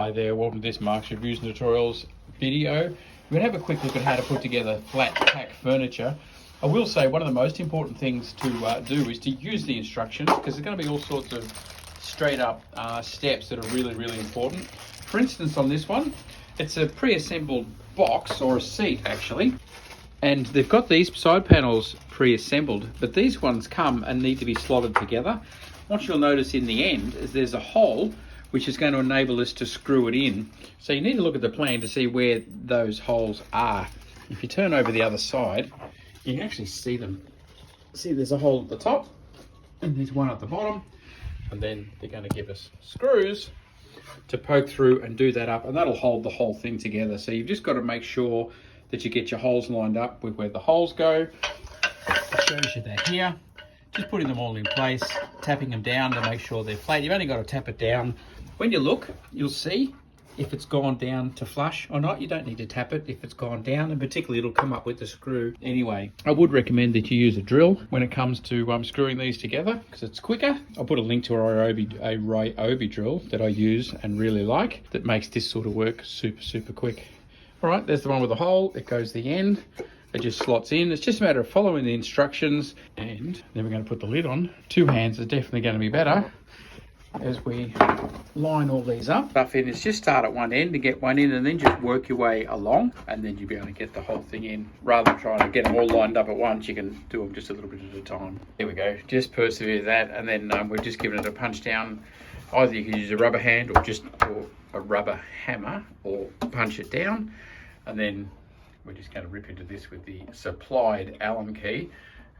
Hi there, welcome to this Mark's Reviews and Tutorials video. We're going to have a quick look at how to put together flat pack furniture. I will say one of the most important things to do is to use the instructions, because there's going to be all sorts of straight up steps that are really important. For instance, on this one, it's a pre-assembled box, or a seat actually, and they've got these side panels pre-assembled, but these ones come and need to be slotted together. What you'll notice in the end is there's a hole which is going to enable us to screw it in. So you need to look at the plan to see where those holes are. If you turn over the other side, you can actually see them. See, there's a hole at the top and there's one at the bottom, and then they're going to give us screws to poke through and do that up, and that'll hold the whole thing together. So you've just got to make sure that you get your holes lined up with where the holes go. It shows you that here. Just putting them all in place, tapping them down to make sure they're flat. You've only got to tap it down. When you look, you'll see if it's gone down to flush or not. You don't need to tap it if it's gone down, and particularly it'll come up with the screw anyway. I would recommend that you use a drill when it comes to screwing these together, because it's quicker. I'll put a link to a Ryobi drill that I use and really like, that makes this sort of work super quick. All right, there's the one with the hole. It goes to the end. It just slots in. It's just a matter of following the instructions, and then we're going to put the lid on. Two hands is definitely going to be better as we line all these up. Stuff in is just start at one end to get one in, and then just work your way along, and then you'll be able to get the whole thing in. Rather than trying to get them all lined up at once, you can do them just a little bit at a time. There we go. Just persevere that, and then we're just giving it a punch down. Either you can use a rubber hand or a rubber hammer, or punch it down, and then we're just going to rip into this with the supplied Allen key.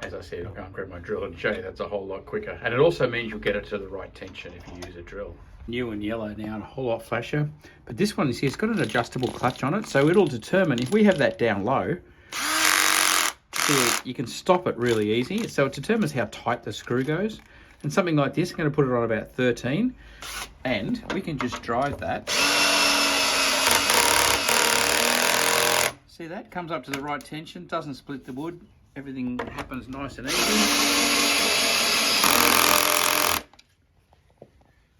As I said, I'll go and grab my drill and show you that's a whole lot quicker. And it also means you'll get it to the right tension if you use a drill. New and yellow now, and a whole lot flasher. But this one, you see, it's got an adjustable clutch on it, so it'll determine if we have that down low. You can stop it really easy. So it determines how tight the screw goes. And something like this, I'm going to put it on about 13, and we can just drive that. See that? Comes up to the right tension, doesn't split the wood. Everything happens nice and easy.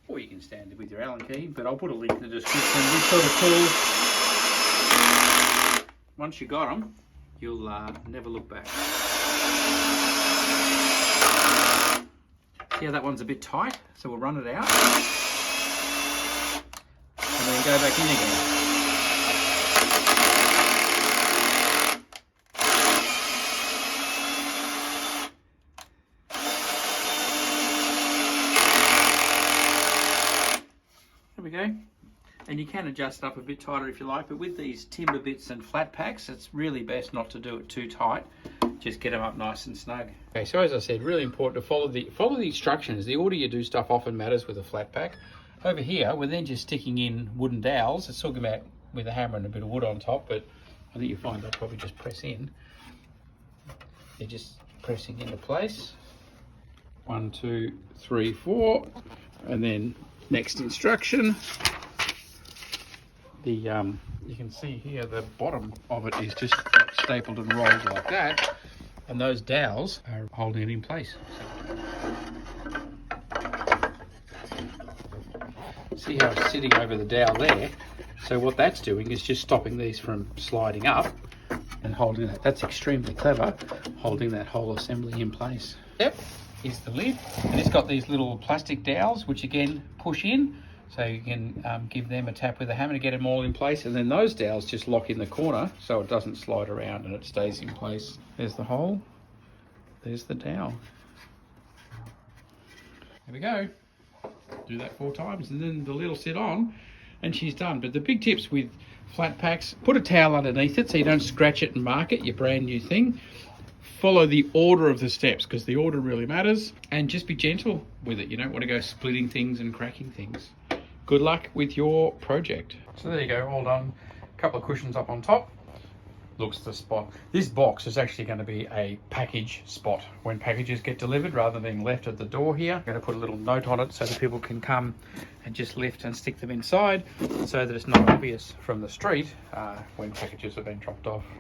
Or you can stand it with your Allen key, but I'll put a link in the description. These sort of tools, once you got them, you'll never look back. See how that one's a bit tight? So we'll run it out. And then go back in again. There we go. And you can adjust it up a bit tighter if you like, but with these timber bits and flat packs, it's really best not to do it too tight. Just get them up nice and snug. Okay, so as I said, really important to follow the instructions. The order you do stuff often matters with a flat pack. Over here, we're then just sticking in wooden dowels. It's talking about with a hammer and a bit of wood on top, but I think you find they'll probably just press in. They're just pressing into place. 1, 2, 3, 4, and then next instruction. You can see here the bottom of it is just stapled and rolled like that, and those dowels are holding it in place. See how it's sitting over the dowel there? So what that's doing is just stopping these from sliding up and holding that. That's extremely clever, holding that whole assembly in place. Yep, is the lid, and it's got these little plastic dowels which again push in, so you can give them a tap with a hammer to get them all in place, and then those dowels just lock in the corner so it doesn't slide around and it stays in place. There's the hole, there's the dowel. There we go. Do that 4 times, and then the lid will sit on and she's done. But the big tips with flat packs, put a towel underneath it so you don't scratch it and mark it, your brand new thing. Follow the order of the steps, because the order really matters, and just be gentle with it. You don't want to go splitting things and cracking things. Good luck with your project. So there you go, all done. A couple of cushions up on top. Looks the spot. This box is actually going to be a package spot when packages get delivered, rather than being left at the door here. I'm going to put a little note on it so that people can come and just lift and stick them inside, so that it's not obvious from the street when packages have been dropped off.